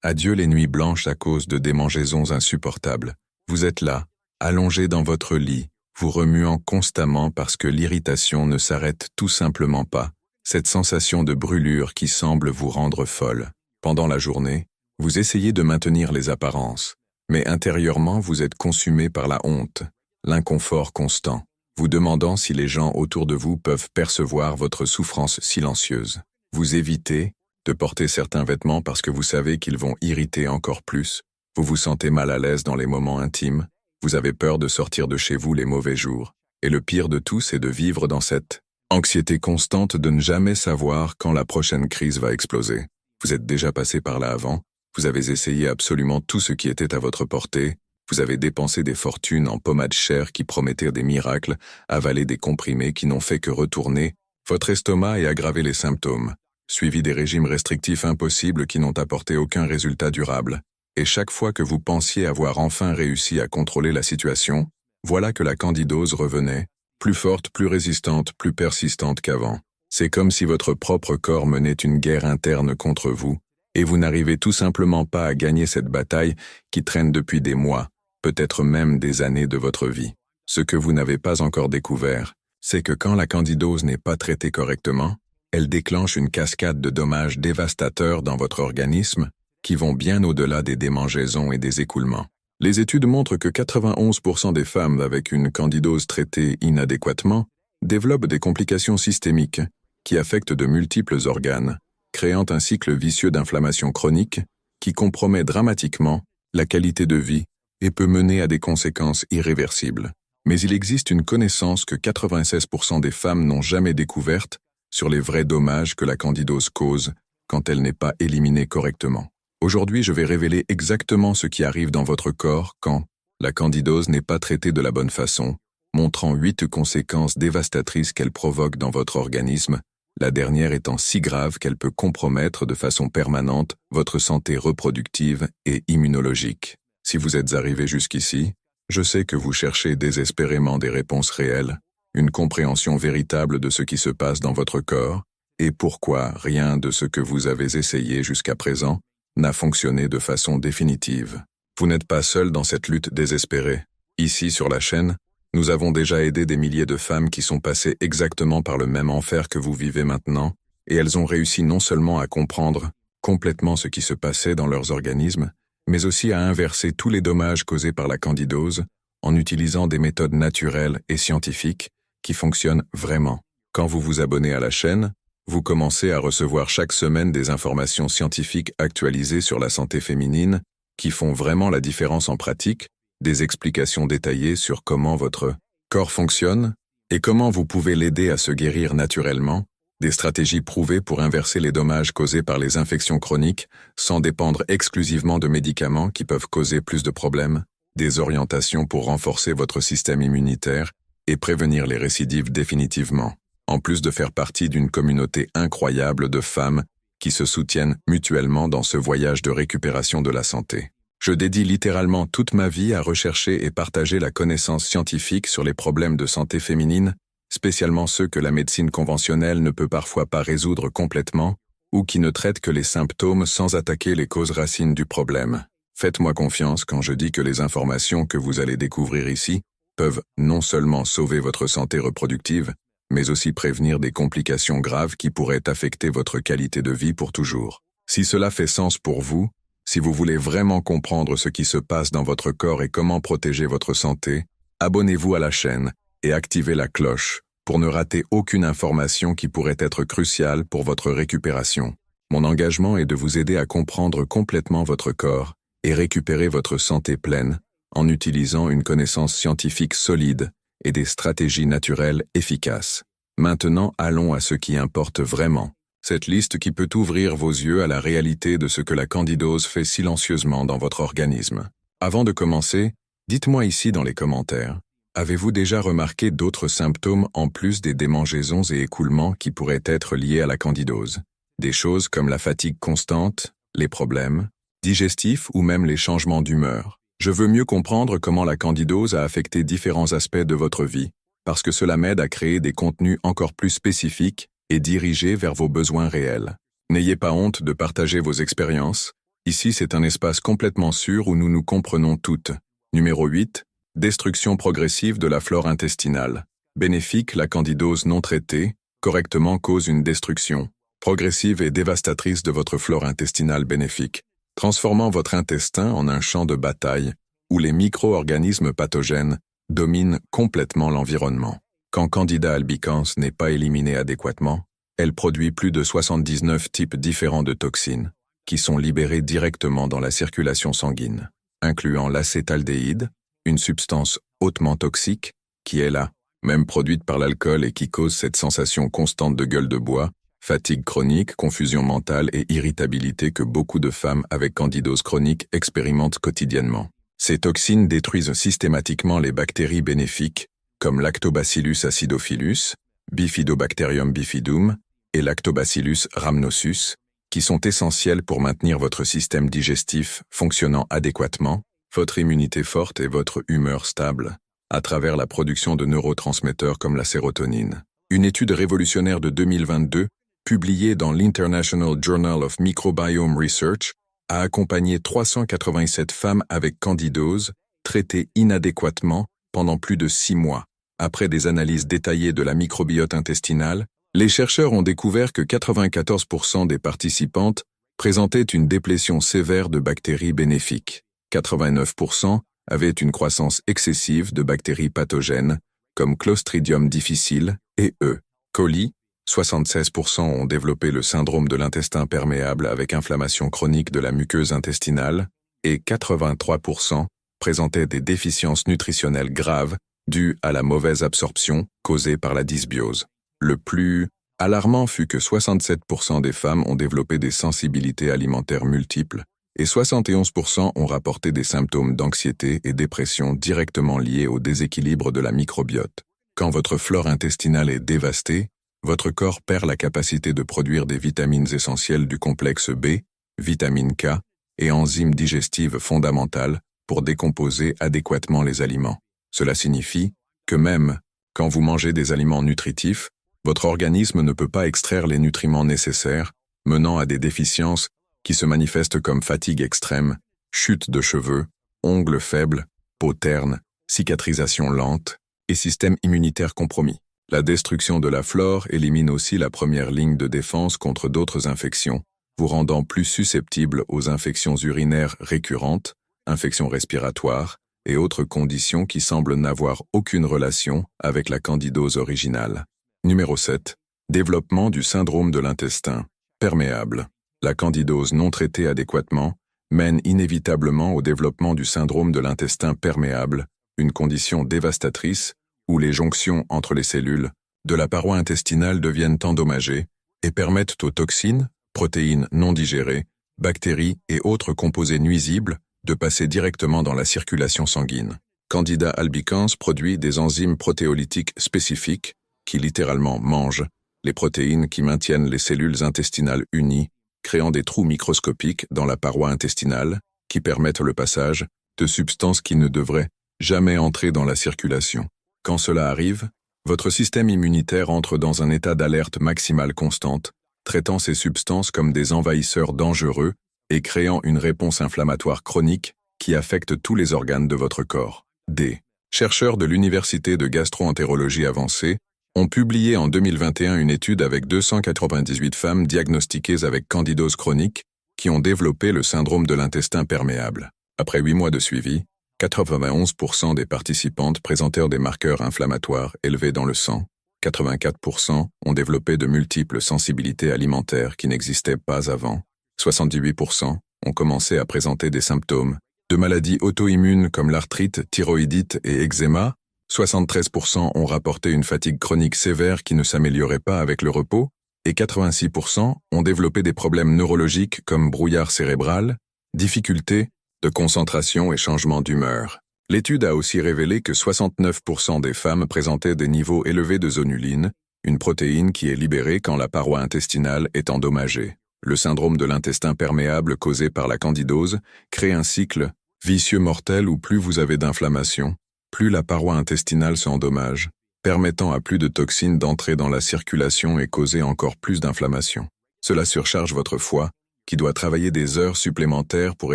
Adieu les nuits blanches à cause de démangeaisons insupportables. Vous êtes là, allongé dans votre lit, vous remuant constamment parce que l'irritation ne s'arrête tout simplement pas, cette sensation de brûlure qui semble vous rendre folle. Pendant la journée, vous essayez de maintenir les apparences, mais intérieurement vous êtes consumé par la honte, l'inconfort constant, vous demandant si les gens autour de vous peuvent percevoir votre souffrance silencieuse. Vous évitez de porter certains vêtements parce que vous savez qu'ils vont irriter encore plus, vous vous sentez mal à l'aise dans les moments intimes, vous avez peur de sortir de chez vous les mauvais jours, et le pire de tout c'est de vivre dans cette anxiété constante de ne jamais savoir quand la prochaine crise va exploser. Vous êtes déjà passé par là avant, vous avez essayé absolument tout ce qui était à votre portée, vous avez dépensé des fortunes en pommades chères qui promettaient des miracles, avalé des comprimés qui n'ont fait que retourner votre estomac et aggraver les symptômes, suivi des régimes restrictifs impossibles qui n'ont apporté aucun résultat durable. Et chaque fois que vous pensiez avoir enfin réussi à contrôler la situation, voilà que la candidose revenait, plus forte, plus résistante, plus persistante qu'avant. C'est comme si votre propre corps menait une guerre interne contre vous, et vous n'arrivez tout simplement pas à gagner cette bataille qui traîne depuis des mois, peut-être même des années de votre vie. Ce que vous n'avez pas encore découvert, c'est que quand la candidose n'est pas traitée correctement, elle déclenche une cascade de dommages dévastateurs dans votre organisme qui vont bien au-delà des démangeaisons et des écoulements. Les études montrent que 91% des femmes avec une candidose traitée inadéquatement développent des complications systémiques qui affectent de multiples organes, créant un cycle vicieux d'inflammation chronique qui compromet dramatiquement la qualité de vie et peut mener à des conséquences irréversibles. Mais il existe une connaissance que 96% des femmes n'ont jamais découverte sur les vrais dommages que la candidose cause quand elle n'est pas éliminée correctement. Aujourd'hui, je vais révéler exactement ce qui arrive dans votre corps quand la candidose n'est pas traitée de la bonne façon, montrant 8 conséquences dévastatrices qu'elle provoque dans votre organisme, la dernière étant si grave qu'elle peut compromettre de façon permanente votre santé reproductive et immunologique. Si vous êtes arrivé jusqu'ici, je sais que vous cherchez désespérément des réponses réelles, une compréhension véritable de ce qui se passe dans votre corps, et pourquoi rien de ce que vous avez essayé jusqu'à présent n'a fonctionné de façon définitive. Vous n'êtes pas seul dans cette lutte désespérée. Ici, sur la chaîne, nous avons déjà aidé des milliers de femmes qui sont passées exactement par le même enfer que vous vivez maintenant, et elles ont réussi non seulement à comprendre complètement ce qui se passait dans leurs organismes, mais aussi à inverser tous les dommages causés par la candidose en utilisant des méthodes naturelles et scientifiques qui fonctionnent vraiment. Quand vous vous abonnez à la chaîne, vous commencez à recevoir chaque semaine des informations scientifiques actualisées sur la santé féminine qui font vraiment la différence en pratique, des explications détaillées sur comment votre corps fonctionne et comment vous pouvez l'aider à se guérir naturellement, des stratégies prouvées pour inverser les dommages causés par les infections chroniques sans dépendre exclusivement de médicaments qui peuvent causer plus de problèmes, des orientations pour renforcer votre système immunitaire et prévenir les récidives définitivement, en plus de faire partie d'une communauté incroyable de femmes qui se soutiennent mutuellement dans ce voyage de récupération de la santé. Je dédie littéralement toute ma vie à rechercher et partager la connaissance scientifique sur les problèmes de santé féminine, spécialement ceux que la médecine conventionnelle ne peut parfois pas résoudre complètement ou qui ne traitent que les symptômes sans attaquer les causes racines du problème. Faites-moi confiance quand je dis que les informations que vous allez découvrir ici peuvent non seulement sauver votre santé reproductive, mais aussi prévenir des complications graves qui pourraient affecter votre qualité de vie pour toujours. Si cela fait sens pour vous, si vous voulez vraiment comprendre ce qui se passe dans votre corps et comment protéger votre santé, abonnez-vous à la chaîne et activez la cloche pour ne rater aucune information qui pourrait être cruciale pour votre récupération. Mon engagement est de vous aider à comprendre complètement votre corps et récupérer votre santé pleine en utilisant une connaissance scientifique solide et des stratégies naturelles efficaces. Maintenant, allons à ce qui importe vraiment. Cette liste qui peut ouvrir vos yeux à la réalité de ce que la candidose fait silencieusement dans votre organisme. Avant de commencer, dites-moi ici dans les commentaires, avez-vous déjà remarqué d'autres symptômes en plus des démangeaisons et écoulements qui pourraient être liés à la candidose? Des choses comme la fatigue constante, les problèmes digestifs ou même les changements d'humeur. Je veux mieux comprendre comment la candidose a affecté différents aspects de votre vie, parce que cela m'aide à créer des contenus encore plus spécifiques et dirigés vers vos besoins réels. N'ayez pas honte de partager vos expériences. Ici, c'est un espace complètement sûr où nous nous comprenons toutes. Numéro 8. Destruction progressive de la flore intestinale. Bénéfique, la candidose non traitée, correctement cause une destruction progressive et dévastatrice de votre flore intestinale bénéfique, transformant votre intestin en un champ de bataille où les micro-organismes pathogènes dominent complètement l'environnement. Quand Candida albicans n'est pas éliminée adéquatement, elle produit plus de 79 types différents de toxines qui sont libérées directement dans la circulation sanguine, incluant l'acétaldéhyde, une substance hautement toxique qui est là, même produite par l'alcool et qui cause cette sensation constante de gueule de bois, fatigue chronique, confusion mentale et irritabilité que beaucoup de femmes avec candidose chronique expérimentent quotidiennement. Ces toxines détruisent systématiquement les bactéries bénéfiques, comme Lactobacillus acidophilus, Bifidobacterium bifidum et Lactobacillus rhamnosus, qui sont essentielles pour maintenir votre système digestif fonctionnant adéquatement, votre immunité forte et votre humeur stable, à travers la production de neurotransmetteurs comme la sérotonine. Une étude révolutionnaire de 2022, publiée dans l'International Journal of Microbiome Research, a accompagné 387 femmes avec candidose, traitées inadéquatement pendant plus de 6 mois. Après des analyses détaillées de la microbiote intestinale, les chercheurs ont découvert que 94% des participantes présentaient une déplétion sévère de bactéries bénéfiques. 89% avaient une croissance excessive de bactéries pathogènes, comme Clostridium difficile et E. coli. 76% ont développé le syndrome de l'intestin perméable avec inflammation chronique de la muqueuse intestinale et 83% présentaient des déficiences nutritionnelles graves dues à la mauvaise absorption causée par la dysbiose. Le plus alarmant fut que 67% des femmes ont développé des sensibilités alimentaires multiples et 71% ont rapporté des symptômes d'anxiété et dépression directement liés au déséquilibre de la microbiote. Quand votre flore intestinale est dévastée, votre corps perd la capacité de produire des vitamines essentielles du complexe B, vitamine K et enzymes digestives fondamentales pour décomposer adéquatement les aliments. Cela signifie que même quand vous mangez des aliments nutritifs, votre organisme ne peut pas extraire les nutriments nécessaires, menant à des déficiences qui se manifestent comme fatigue extrême, chute de cheveux, ongles faibles, peau terne, cicatrisation lente et système immunitaire compromis. La destruction de la flore élimine aussi la première ligne de défense contre d'autres infections, vous rendant plus susceptible aux infections urinaires récurrentes, infections respiratoires et autres conditions qui semblent n'avoir aucune relation avec la candidose originale. Numéro 7. Développement du syndrome de l'intestin perméable. La candidose non traitée adéquatement mène inévitablement au développement du syndrome de l'intestin perméable, une condition dévastatrice où les jonctions entre les cellules de la paroi intestinale deviennent endommagées et permettent aux toxines, protéines non digérées, bactéries et autres composés nuisibles de passer directement dans la circulation sanguine. Candida albicans produit des enzymes protéolytiques spécifiques qui littéralement mangent les protéines qui maintiennent les cellules intestinales unies, créant des trous microscopiques dans la paroi intestinale qui permettent le passage de substances qui ne devraient jamais entrer dans la circulation. Quand cela arrive, votre système immunitaire entre dans un état d'alerte maximale constante, traitant ces substances comme des envahisseurs dangereux et créant une réponse inflammatoire chronique qui affecte tous les organes de votre corps. Des chercheurs de l'Université de gastro-entérologie avancée ont publié en 2021 une étude avec 298 femmes diagnostiquées avec candidose chronique qui ont développé le syndrome de l'intestin perméable. Après 8 mois de suivi, 91% des participantes présentèrent des marqueurs inflammatoires élevés dans le sang, 84% ont développé de multiples sensibilités alimentaires qui n'existaient pas avant, 78% ont commencé à présenter des symptômes de maladies auto-immunes comme l'arthrite, thyroïdite et eczéma, 73% ont rapporté une fatigue chronique sévère qui ne s'améliorait pas avec le repos, et 86% ont développé des problèmes neurologiques comme brouillard cérébral, difficultés de concentration et changement d'humeur. L'étude a aussi révélé que 69% des femmes présentaient des niveaux élevés de zonuline, une protéine qui est libérée quand la paroi intestinale est endommagée. Le syndrome de l'intestin perméable causé par la candidose crée un cycle vicieux mortel où plus vous avez d'inflammation, plus la paroi intestinale s'endommage, permettant à plus de toxines d'entrer dans la circulation et causer encore plus d'inflammation. Cela surcharge votre foie, qui doit travailler des heures supplémentaires pour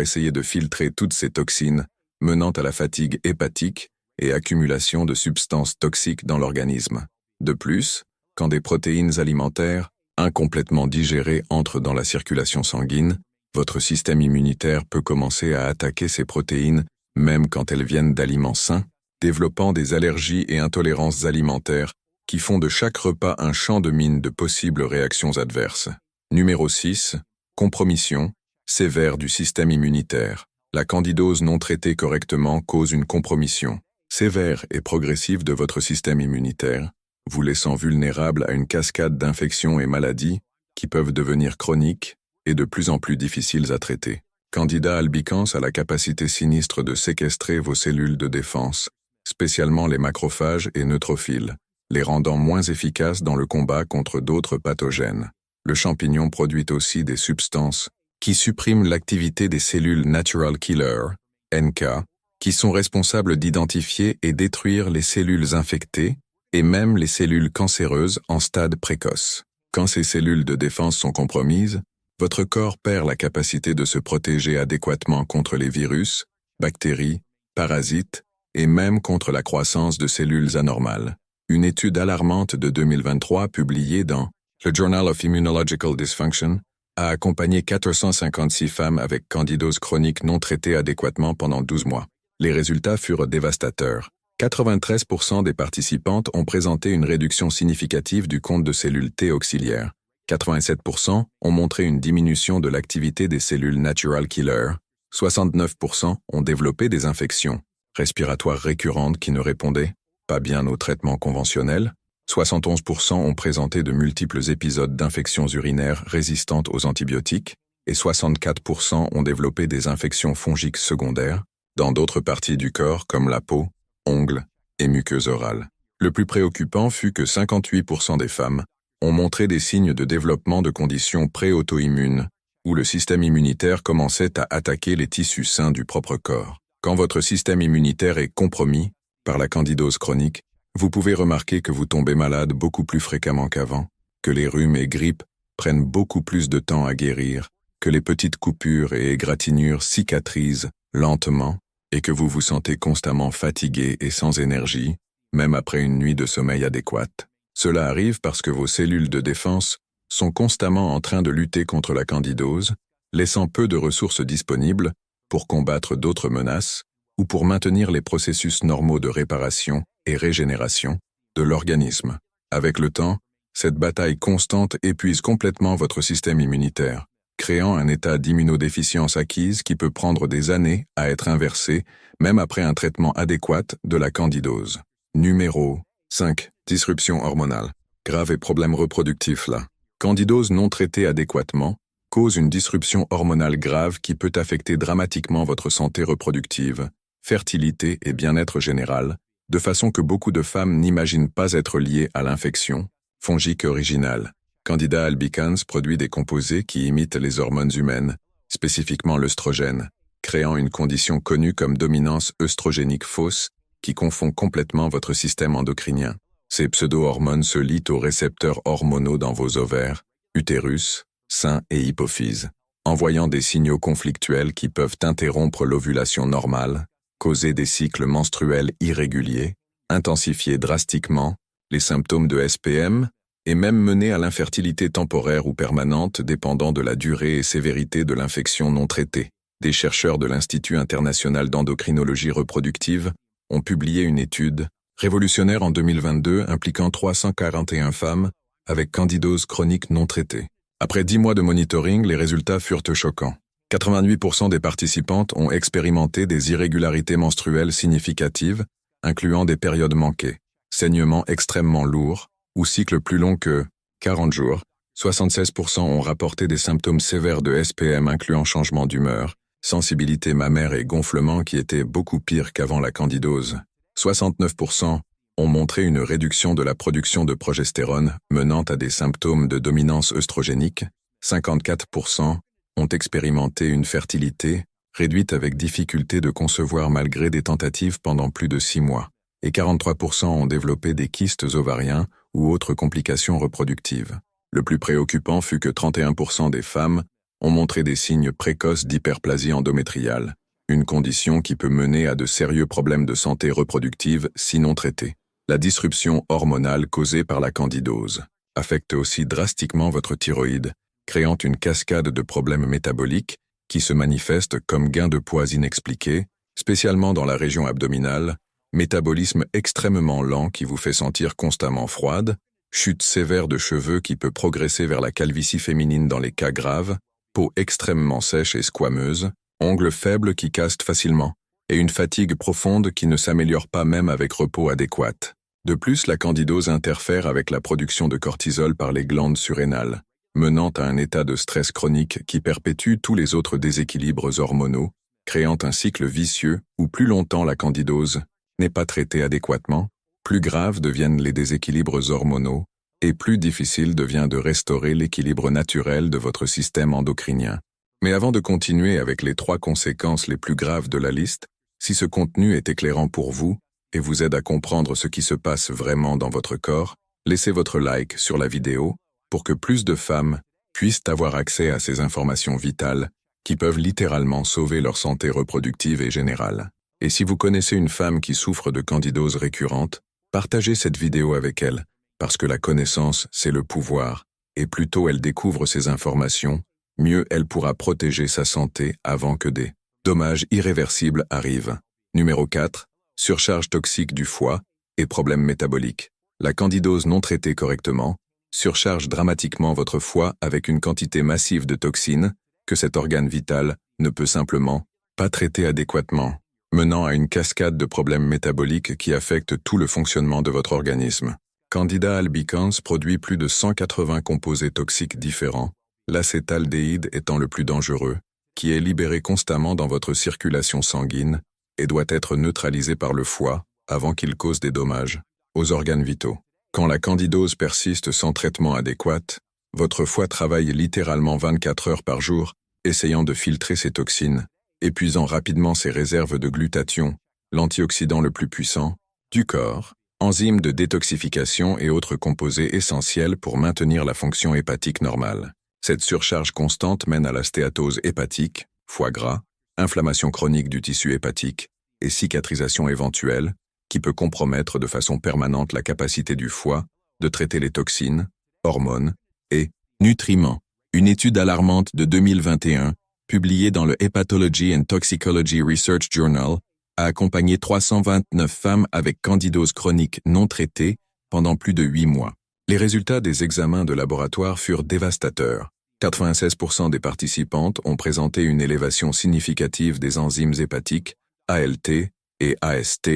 essayer de filtrer toutes ces toxines, menant à la fatigue hépatique et accumulation de substances toxiques dans l'organisme. De plus, quand des protéines alimentaires, incomplètement digérées, entrent dans la circulation sanguine, votre système immunitaire peut commencer à attaquer ces protéines, même quand elles viennent d'aliments sains, développant des allergies et intolérances alimentaires qui font de chaque repas un champ de mine de possibles réactions adverses. Numéro 6. Compromission sévère du système immunitaire. La candidose non traitée correctement cause une compromission sévère et progressive de votre système immunitaire, vous laissant vulnérable à une cascade d'infections et maladies qui peuvent devenir chroniques et de plus en plus difficiles à traiter. Candida albicans a la capacité sinistre de séquestrer vos cellules de défense, spécialement les macrophages et neutrophiles, les rendant moins efficaces dans le combat contre d'autres pathogènes. Le champignon produit aussi des substances qui suppriment l'activité des cellules Natural Killer, NK, qui sont responsables d'identifier et détruire les cellules infectées et même les cellules cancéreuses en stade précoce. Quand ces cellules de défense sont compromises, votre corps perd la capacité de se protéger adéquatement contre les virus, bactéries, parasites et même contre la croissance de cellules anormales. Une étude alarmante de 2023 publiée dans le Journal of Immunological Dysfunction a accompagné 456 femmes avec candidose chronique non traitée adéquatement pendant 12 mois. Les résultats furent dévastateurs. 93% des participantes ont présenté une réduction significative du compte de cellules T auxiliaires. 87% ont montré une diminution de l'activité des cellules Natural Killer. 69% ont développé des infections respiratoires récurrentes qui ne répondaient pas bien au traitement conventionnel. 71% ont présenté de multiples épisodes d'infections urinaires résistantes aux antibiotiques et 64% ont développé des infections fongiques secondaires dans d'autres parties du corps comme la peau, ongles et muqueuse orale. Le plus préoccupant fut que 58% des femmes ont montré des signes de développement de conditions pré-auto-immunes où le système immunitaire commençait à attaquer les tissus sains du propre corps. Quand votre système immunitaire est compromis par la candidose chronique, vous pouvez remarquer que vous tombez malade beaucoup plus fréquemment qu'avant, que les rhumes et grippes prennent beaucoup plus de temps à guérir, que les petites coupures et égratignures cicatrisent lentement et que vous vous sentez constamment fatigué et sans énergie, même après une nuit de sommeil adéquate. Cela arrive parce que vos cellules de défense sont constamment en train de lutter contre la candidose, laissant peu de ressources disponibles pour combattre d'autres menaces ou pour maintenir les processus normaux de réparation et régénération de l'organisme. Avec le temps, cette bataille constante épuise complètement votre système immunitaire, créant un état d'immunodéficience acquise qui peut prendre des années à être inversé, même après un traitement adéquat de la candidose. Numéro 5. Disruption hormonale. Grave et problème reproductif là. Candidose non traitée adéquatement cause une disruption hormonale grave qui peut affecter dramatiquement votre santé reproductive, fertilité et bien-être général, de façon que beaucoup de femmes n'imaginent pas être liées à l'infection fongique originale. Candida albicans produit des composés qui imitent les hormones humaines, spécifiquement l'œstrogène, créant une condition connue comme dominance œstrogénique fausse qui confond complètement votre système endocrinien. Ces pseudo-hormones se lient aux récepteurs hormonaux dans vos ovaires, utérus, seins et hypophyse, envoyant des signaux conflictuels qui peuvent interrompre l'ovulation normale, causer des cycles menstruels irréguliers, intensifier drastiquement les symptômes de SPM et même mener à l'infertilité temporaire ou permanente dépendant de la durée et sévérité de l'infection non traitée. Des chercheurs de l'Institut international d'endocrinologie reproductive ont publié une étude révolutionnaire en 2022 impliquant 341 femmes avec candidose chronique non traitée. Après 10 mois de monitoring, les résultats furent choquants. 88% des participantes ont expérimenté des irrégularités menstruelles significatives, incluant des périodes manquées, saignements extrêmement lourds ou cycles plus longs que 40 jours. 76% ont rapporté des symptômes sévères de SPM incluant changement d'humeur, sensibilité mammaire et gonflement qui étaient beaucoup pires qu'avant la candidose. 69% ont montré une réduction de la production de progestérone menant à des symptômes de dominance œstrogénique. 54% ont expérimenté une fertilité réduite avec difficulté de concevoir malgré des tentatives pendant plus de 6 mois. Et 43% ont développé des kystes ovariens ou autres complications reproductives. Le plus préoccupant fut que 31% des femmes ont montré des signes précoces d'hyperplasie endométriale, une condition qui peut mener à de sérieux problèmes de santé reproductive si non traités. La disruption hormonale causée par la candidose affecte aussi drastiquement votre thyroïde, créant une cascade de problèmes métaboliques qui se manifestent comme gain de poids inexpliqué, spécialement dans la région abdominale, métabolisme extrêmement lent qui vous fait sentir constamment froide, chute sévère de cheveux qui peut progresser vers la calvitie féminine dans les cas graves, peau extrêmement sèche et squameuse, ongles faibles qui cassent facilement, et une fatigue profonde qui ne s'améliore pas même avec repos adéquat. De plus, la candidose interfère avec la production de cortisol par les glandes surrénales, menant à un état de stress chronique qui perpétue tous les autres déséquilibres hormonaux, créant un cycle vicieux où plus longtemps la candidose n'est pas traitée adéquatement, plus graves deviennent les déséquilibres hormonaux, et plus difficile devient de restaurer l'équilibre naturel de votre système endocrinien. Mais avant de continuer avec les 3 conséquences les plus graves de la liste, si ce contenu est éclairant pour vous et vous aide à comprendre ce qui se passe vraiment dans votre corps, laissez votre like sur la vidéo pour que plus de femmes puissent avoir accès à ces informations vitales qui peuvent littéralement sauver leur santé reproductive et générale. Et si vous connaissez une femme qui souffre de candidose récurrente, partagez cette vidéo avec elle, parce que la connaissance, c'est le pouvoir, et plus tôt elle découvre ces informations, mieux elle pourra protéger sa santé avant que des dommages irréversibles arrivent. Numéro 4. Surcharge toxique du foie et problèmes métaboliques. La candidose non traitée correctement surcharge dramatiquement votre foie avec une quantité massive de toxines que cet organe vital ne peut simplement pas traiter adéquatement, menant à une cascade de problèmes métaboliques qui affectent tout le fonctionnement de votre organisme. Candida albicans produit plus de 180 composés toxiques différents, l'acétaldéhyde étant le plus dangereux, qui est libéré constamment dans votre circulation sanguine et doit être neutralisé par le foie avant qu'il cause des dommages aux organes vitaux. Quand la candidose persiste sans traitement adéquat, votre foie travaille littéralement 24 heures par jour, essayant de filtrer ces toxines, épuisant rapidement ses réserves de glutathion, l'antioxydant le plus puissant, du corps, enzymes de détoxification et autres composés essentiels pour maintenir la fonction hépatique normale. Cette surcharge constante mène à la stéatose hépatique, foie gras, inflammation chronique du tissu hépatique et cicatrisation éventuelle, qui peut compromettre de façon permanente la capacité du foie de traiter les toxines, hormones et nutriments. Une étude alarmante de 2021, publiée dans le Hepatology and Toxicology Research Journal, a accompagné 329 femmes avec candidose chronique non traitée pendant plus de 8 mois. Les résultats des examens de laboratoire furent dévastateurs. 96% des participantes ont présenté une élévation significative des enzymes hépatiques, ALT et AST,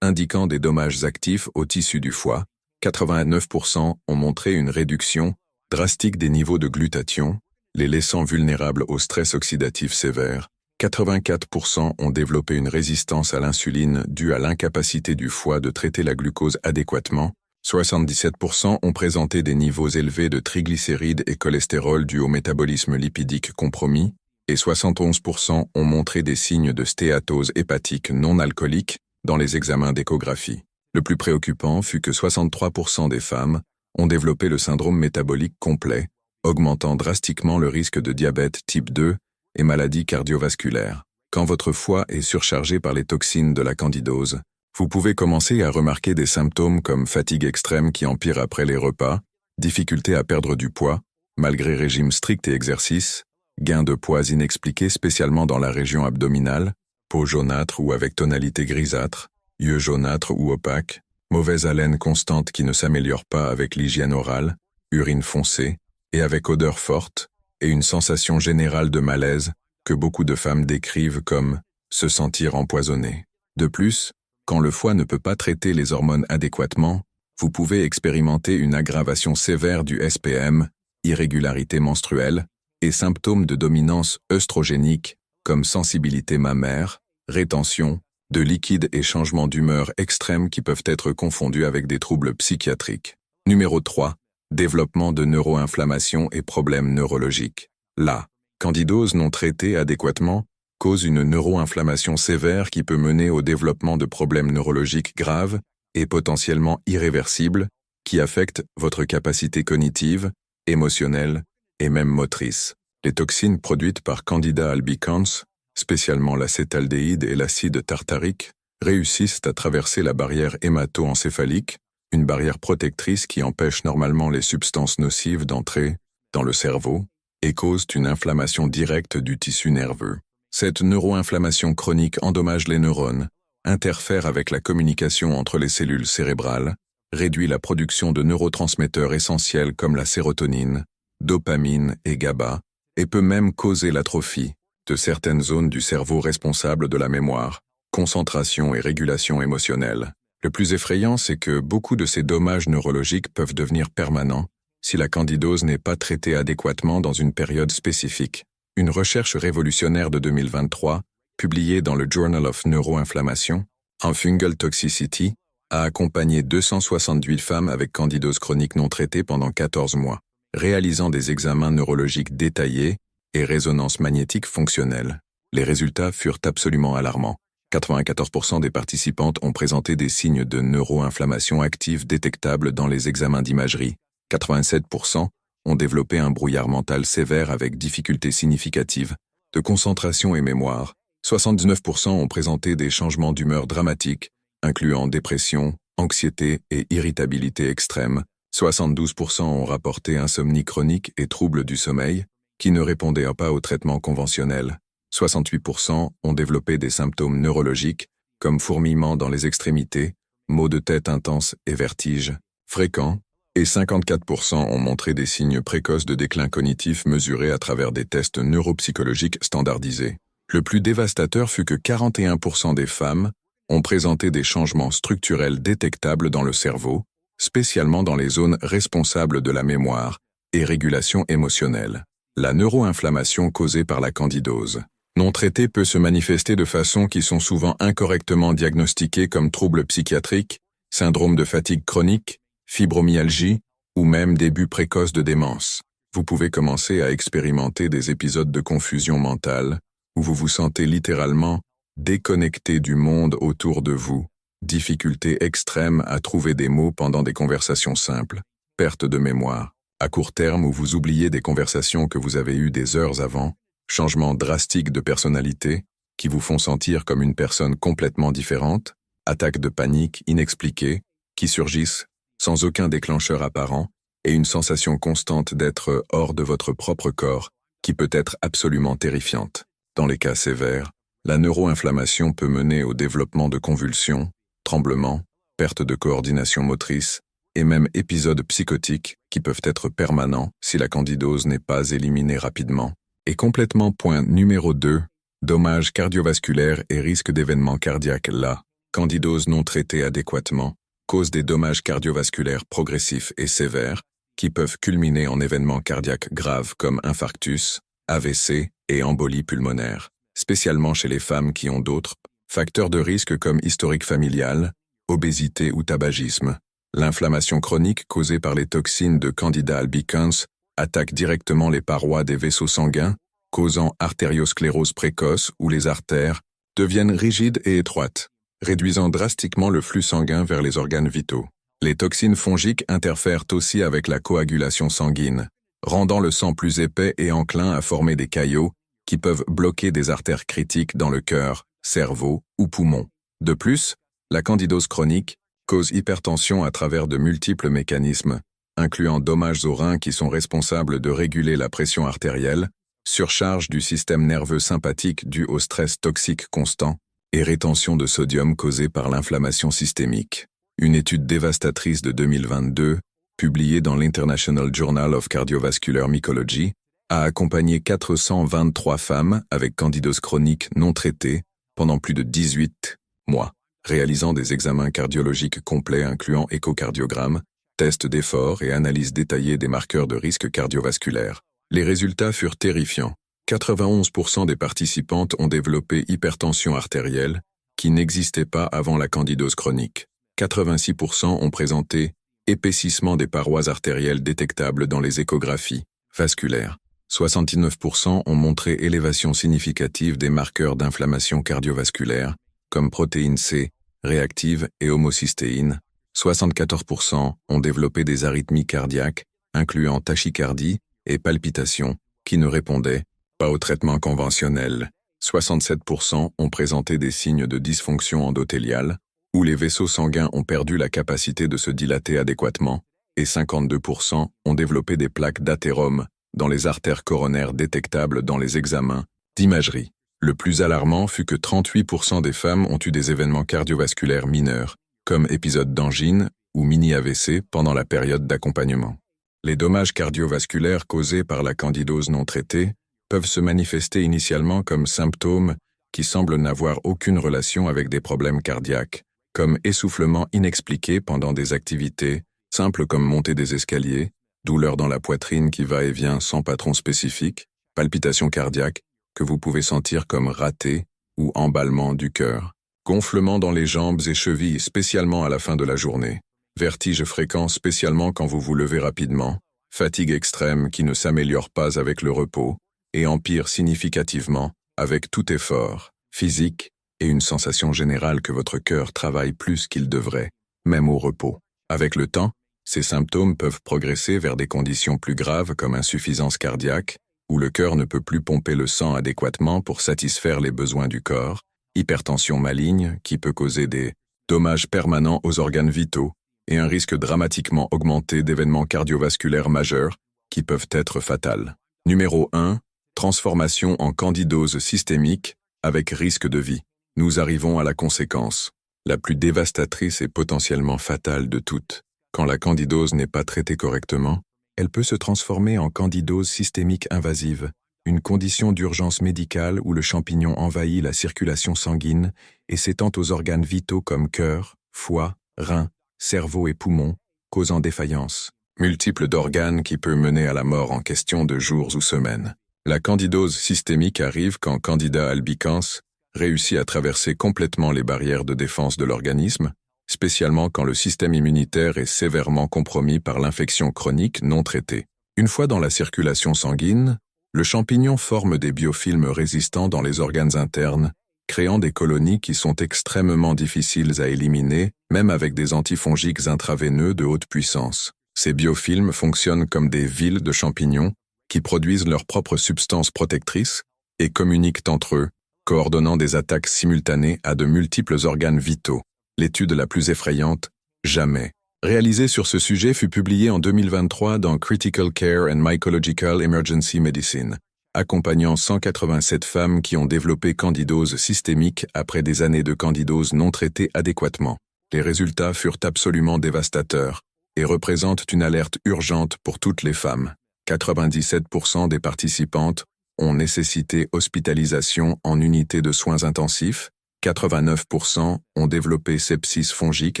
indiquant des dommages actifs au tissu du foie. 89% ont montré une réduction drastique des niveaux de glutathion, les laissant vulnérables au stress oxydatif sévère. 84% ont développé une résistance à l'insuline due à l'incapacité du foie de traiter la glucose adéquatement. 77% ont présenté des niveaux élevés de triglycérides et cholestérol dus au métabolisme lipidique compromis, et 71% ont montré des signes de stéatose hépatique non alcoolique dans les examens d'échographie. Le plus préoccupant fut que 63% des femmes ont développé le syndrome métabolique complet, augmentant drastiquement le risque de diabète type 2 et maladies cardiovasculaires. Quand votre foie est surchargé par les toxines de la candidose, vous pouvez commencer à remarquer des symptômes comme fatigue extrême qui empire après les repas, difficulté à perdre du poids, malgré régime strict et exercice, gain de poids inexpliqué spécialement dans la région abdominale, peau jaunâtre ou avec tonalité grisâtre, yeux jaunâtres ou opaques, mauvaise haleine constante qui ne s'améliore pas avec l'hygiène orale, urine foncée, et avec odeur forte, et une sensation générale de malaise que beaucoup de femmes décrivent comme se sentir empoisonnées. De plus, quand le foie ne peut pas traiter les hormones adéquatement, vous pouvez expérimenter une aggravation sévère du SPM, irrégularité menstruelle, et symptômes de dominance œstrogénique comme sensibilité mammaire, rétention, de liquide et changement d'humeur extrêmes qui peuvent être confondus avec des troubles psychiatriques. Numéro 3. Développement de neuroinflammation et problèmes neurologiques. La candidose non traitée adéquatement cause une neuroinflammation sévère qui peut mener au développement de problèmes neurologiques graves et potentiellement irréversibles qui affectent votre capacité cognitive, émotionnelle et même motrice. Les toxines produites par Candida albicans, spécialement l'acétaldéhyde et l'acide tartarique, réussissent à traverser la barrière hémato-encéphalique, une barrière protectrice qui empêche normalement les substances nocives d'entrer dans le cerveau et causent une inflammation directe du tissu nerveux. Cette neuroinflammation chronique endommage les neurones, interfère avec la communication entre les cellules cérébrales, réduit la production de neurotransmetteurs essentiels comme la sérotonine, dopamine et GABA, et peut même causer l'atrophie de certaines zones du cerveau responsables de la mémoire, concentration et régulation émotionnelle. Le plus effrayant, c'est que beaucoup de ces dommages neurologiques peuvent devenir permanents si la candidose n'est pas traitée adéquatement dans une période spécifique. Une recherche révolutionnaire de 2023, publiée dans le Journal of Neuroinflammation, en Fungal Toxicity, a accompagné 268 femmes avec candidose chronique non traitée pendant 14 mois, réalisant des examens neurologiques détaillés et résonances magnétiques fonctionnelles. Les résultats furent absolument alarmants. 94% des participantes ont présenté des signes de neuroinflammation active détectables dans les examens d'imagerie. 87% ont développé un brouillard mental sévère avec difficultés significatives de concentration et mémoire. 79% ont présenté des changements d'humeur dramatiques, incluant dépression, anxiété et irritabilité extrême. 72% ont rapporté insomnie chronique et troubles du sommeil, qui ne répondaient pas au traitement conventionnel. 68% ont développé des symptômes neurologiques, comme fourmillement dans les extrémités, maux de tête intenses et vertiges fréquents, et 54% ont montré des signes précoces de déclin cognitif mesurés à travers des tests neuropsychologiques standardisés. Le plus dévastateur fut que 41% des femmes ont présenté des changements structurels détectables dans le cerveau, spécialement dans les zones responsables de la mémoire et régulation émotionnelle. La neuroinflammation causée par la candidose non traitée peut se manifester de façons qui sont souvent incorrectement diagnostiquées comme troubles psychiatriques, syndrome de fatigue chronique, fibromyalgie ou même début précoce de démence. Vous pouvez commencer à expérimenter des épisodes de confusion mentale où vous vous sentez littéralement déconnecté du monde autour de vous, difficulté extrême à trouver des mots pendant des conversations simples, perte de mémoire, à court terme où vous oubliez des conversations que vous avez eues des heures avant, changements drastiques de personnalité qui vous font sentir comme une personne complètement différente, attaques de panique inexpliquées qui surgissent sans aucun déclencheur apparent et une sensation constante d'être hors de votre propre corps qui peut être absolument terrifiante. Dans les cas sévères, la neuroinflammation peut mener au développement de convulsions, tremblements, perte de coordination motrice et même épisodes psychotiques qui peuvent être permanents si la candidose n'est pas éliminée rapidement. Et complètement point numéro 2, dommages cardiovasculaires et risque d'événements cardiaques. La candidose non traitée adéquatement cause des dommages cardiovasculaires progressifs et sévères qui peuvent culminer en événements cardiaques graves comme infarctus, AVC et embolie pulmonaire, spécialement chez les femmes qui ont d'autres facteurs de risque comme historique familial, obésité ou tabagisme. L'inflammation chronique causée par les toxines de Candida albicans attaque directement les parois des vaisseaux sanguins, causant artériosclérose précoce où les artères deviennent rigides et étroites, réduisant drastiquement le flux sanguin vers les organes vitaux. Les toxines fongiques interfèrent aussi avec la coagulation sanguine, rendant le sang plus épais et enclin à former des caillots qui peuvent bloquer des artères critiques dans le cœur, cerveau ou poumon. De plus, la candidose chronique cause hypertension à travers de multiples mécanismes, incluant dommages aux reins qui sont responsables de réguler la pression artérielle, surcharge du système nerveux sympathique due au stress toxique constant, et rétention de sodium causée par l'inflammation systémique. Une étude dévastatrice de 2022, publiée dans l'International Journal of Cardiovascular Mycology, a accompagné 423 femmes avec candidose chronique non traitée pendant plus de 18 mois, réalisant des examens cardiologiques complets incluant échocardiogramme, tests d'effort et analyse détaillée des marqueurs de risque cardiovasculaire. Les résultats furent terrifiants. 91% des participantes ont développé hypertension artérielle, qui n'existait pas avant la candidose chronique. 86% ont présenté épaississement des parois artérielles détectables dans les échographies vasculaires. 69% ont montré élévation significative des marqueurs d'inflammation cardiovasculaire, comme protéine C, réactive et homocystéine. 74% ont développé des arythmies cardiaques, incluant tachycardie et palpitations, qui qui ne répondaient pas au traitement conventionnel. 67% ont présenté des signes de dysfonction endothéliale, où les vaisseaux sanguins ont perdu la capacité de se dilater adéquatement, et 52% ont développé des plaques d'athérome dans les artères coronaires détectables dans les examens d'imagerie. Le plus alarmant fut que 38% des femmes ont eu des événements cardiovasculaires mineurs, comme épisode d'angine ou mini-AVC pendant la période d'accompagnement. Les dommages cardiovasculaires causés par la candidose non traitée peuvent se manifester initialement comme symptômes qui semblent n'avoir aucune relation avec des problèmes cardiaques, comme essoufflement inexpliqué pendant des activités simples comme monter des escaliers, douleur dans la poitrine qui va et vient sans patron spécifique, palpitations cardiaques que vous pouvez sentir comme ratées ou emballement du cœur, gonflement dans les jambes et chevilles spécialement à la fin de la journée, vertige fréquent spécialement quand vous vous levez rapidement, fatigue extrême qui ne s'améliore pas avec le repos et empire significativement avec tout effort physique et une sensation générale que votre cœur travaille plus qu'il devrait, même au repos. Avec le temps, ces symptômes peuvent progresser vers des conditions plus graves comme insuffisance cardiaque, où le cœur ne peut plus pomper le sang adéquatement pour satisfaire les besoins du corps, hypertension maligne qui peut causer des dommages permanents aux organes vitaux et un risque dramatiquement augmenté d'événements cardiovasculaires majeurs qui peuvent être fatals. Numéro 1. Transformation en candidose systémique avec risque de vie. Nous arrivons à la conséquence, la plus dévastatrice et potentiellement fatale de toutes. Quand la candidose n'est pas traitée correctement, elle peut se transformer en candidose systémique invasive, une condition d'urgence médicale où le champignon envahit la circulation sanguine et s'étend aux organes vitaux comme cœur, foie, reins, cerveau et poumons, causant défaillance multiples d'organes qui peut mener à la mort en question de jours ou semaines. La candidose systémique arrive quand Candida albicans réussit à traverser complètement les barrières de défense de l'organisme, spécialement quand le système immunitaire est sévèrement compromis par l'infection chronique non traitée. Une fois dans la circulation sanguine, le champignon forme des biofilms résistants dans les organes internes, créant des colonies qui sont extrêmement difficiles à éliminer, même avec des antifongiques intraveineux de haute puissance. Ces biofilms fonctionnent comme des villes de champignons qui produisent leurs propres substances protectrices et communiquent entre eux, coordonnant des attaques simultanées à de multiples organes vitaux. L'étude la plus effrayante, jamais, réalisée sur ce sujet fut publiée en 2023 dans Critical Care and Mycological Emergency Medicine, accompagnant 187 femmes qui ont développé candidose systémique après des années de candidose non traitée adéquatement. Les résultats furent absolument dévastateurs et représentent une alerte urgente pour toutes les femmes. 97% des participantes ont nécessité hospitalisation en unité de soins intensifs, 89% ont développé sepsis fongique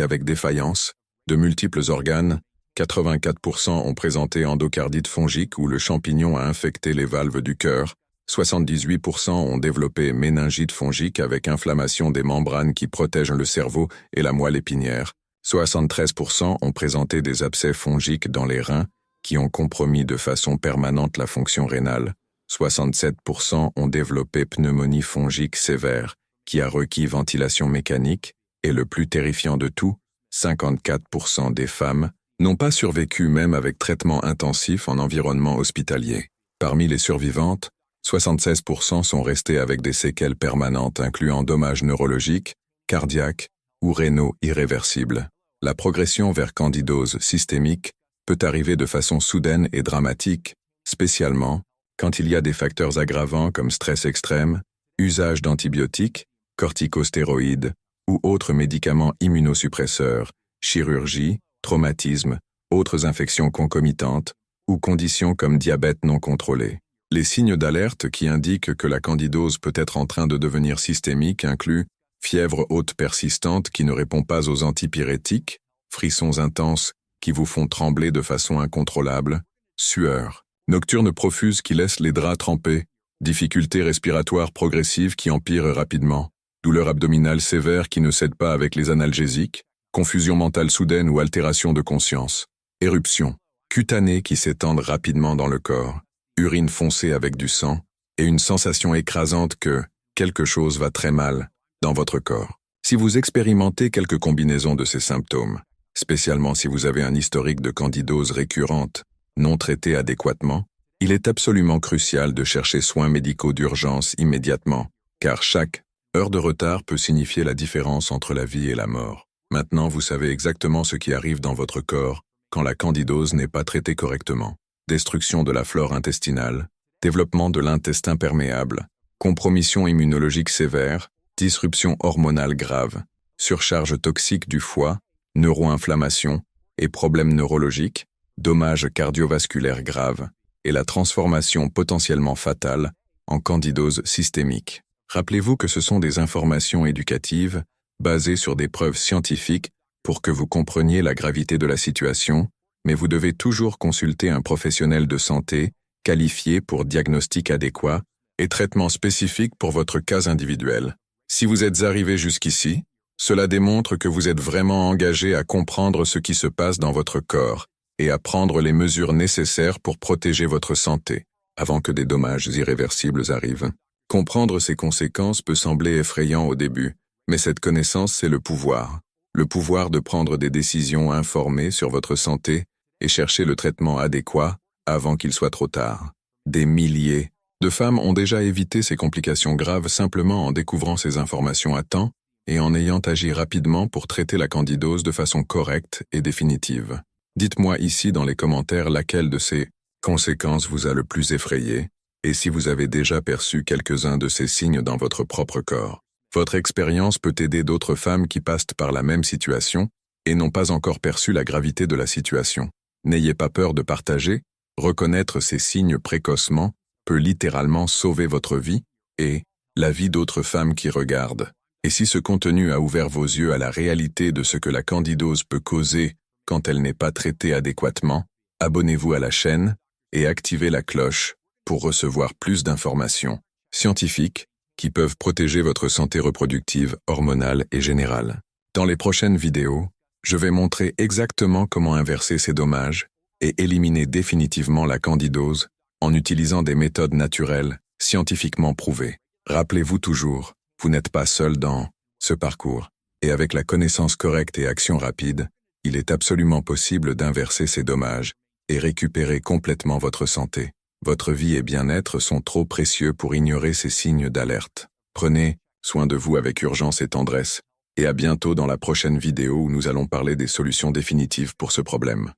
avec défaillance de multiples organes, 84% ont présenté endocardite fongique où le champignon a infecté les valves du cœur, 78% ont développé méningite fongique avec inflammation des membranes qui protègent le cerveau et la moelle épinière, 73% ont présenté des abcès fongiques dans les reins qui ont compromis de façon permanente la fonction rénale, 67% ont développé pneumonie fongique sévère qui a requis ventilation mécanique, et le plus terrifiant de tout, 54% des femmes n'ont pas survécu même avec traitement intensif en environnement hospitalier. Parmi les survivantes, 76% sont restées avec des séquelles permanentes incluant dommages neurologiques, cardiaques ou rénaux irréversibles. La progression vers candidose systémique peut arriver de façon soudaine et dramatique, spécialement quand il y a des facteurs aggravants comme stress extrême, usage d'antibiotiques, corticostéroïdes ou autres médicaments immunosuppresseurs, chirurgie, traumatisme, autres infections concomitantes ou conditions comme diabète non contrôlé. Les signes d'alerte qui indiquent que la candidose peut être en train de devenir systémique incluent fièvre haute persistante qui ne répond pas aux antipyrétiques, frissons intenses qui vous font trembler de façon incontrôlable, sueur nocturne profuse qui laisse les draps trempés, difficultés respiratoires progressives qui empirent rapidement, douleur abdominale sévère qui ne cède pas avec les analgésiques, confusion mentale soudaine ou altération de conscience, éruptions cutanées qui s'étendent rapidement dans le corps, urine foncée avec du sang, et une sensation écrasante que quelque chose va très mal dans votre corps. Si vous expérimentez quelques combinaisons de ces symptômes, spécialement si vous avez un historique de candidose récurrente, non traitée adéquatement, Il est absolument crucial de chercher soins médicaux d'urgence immédiatement, car chaque heure de retard peut signifier la différence entre la vie et la mort. Maintenant, vous savez exactement ce qui arrive dans votre corps quand la candidose n'est pas traitée correctement. Destruction de la flore intestinale, développement de l'intestin perméable, compromission immunologique sévère, disruption hormonale grave, surcharge toxique du foie, neuroinflammation et problèmes neurologiques, dommages cardiovasculaires graves, et la transformation potentiellement fatale en candidose systémique. Rappelez-vous que ce sont des informations éducatives basées sur des preuves scientifiques pour que vous compreniez la gravité de la situation, mais vous devez toujours consulter un professionnel de santé qualifié pour diagnostic adéquat et traitement spécifique pour votre cas individuel. Si vous êtes arrivé jusqu'ici, cela démontre que vous êtes vraiment engagé à comprendre ce qui se passe dans votre corps et à prendre les mesures nécessaires pour protéger votre santé, avant que des dommages irréversibles arrivent. Comprendre ces conséquences peut sembler effrayant au début, mais cette connaissance, c'est le pouvoir. Le pouvoir de prendre des décisions informées sur votre santé et chercher le traitement adéquat avant qu'il soit trop tard. Des milliers de femmes ont déjà évité ces complications graves simplement en découvrant ces informations à temps et en ayant agi rapidement pour traiter la candidose de façon correcte et définitive. Dites-moi ici dans les commentaires laquelle de ces conséquences vous a le plus effrayé et si vous avez déjà perçu quelques-uns de ces signes dans votre propre corps. Votre expérience peut aider d'autres femmes qui passent par la même situation et n'ont pas encore perçu la gravité de la situation. N'ayez pas peur de partager, reconnaître ces signes précocement peut littéralement sauver votre vie et la vie d'autres femmes qui regardent. Et si ce contenu a ouvert vos yeux à la réalité de ce que la candidose peut causer quand elle n'est pas traitée adéquatement, abonnez-vous à la chaîne et activez la cloche pour recevoir plus d'informations scientifiques qui peuvent protéger votre santé reproductive, hormonale et générale. Dans les prochaines vidéos, je vais montrer exactement comment inverser ces dommages et éliminer définitivement la candidose en utilisant des méthodes naturelles, scientifiquement prouvées. Rappelez-vous toujours, vous n'êtes pas seul dans ce parcours, et avec la connaissance correcte et action rapide, il est absolument possible d'inverser ces dommages et récupérer complètement votre santé. Votre vie et bien-être sont trop précieux pour ignorer ces signes d'alerte. Prenez soin de vous avec urgence et tendresse, et à bientôt dans la prochaine vidéo où nous allons parler des solutions définitives pour ce problème.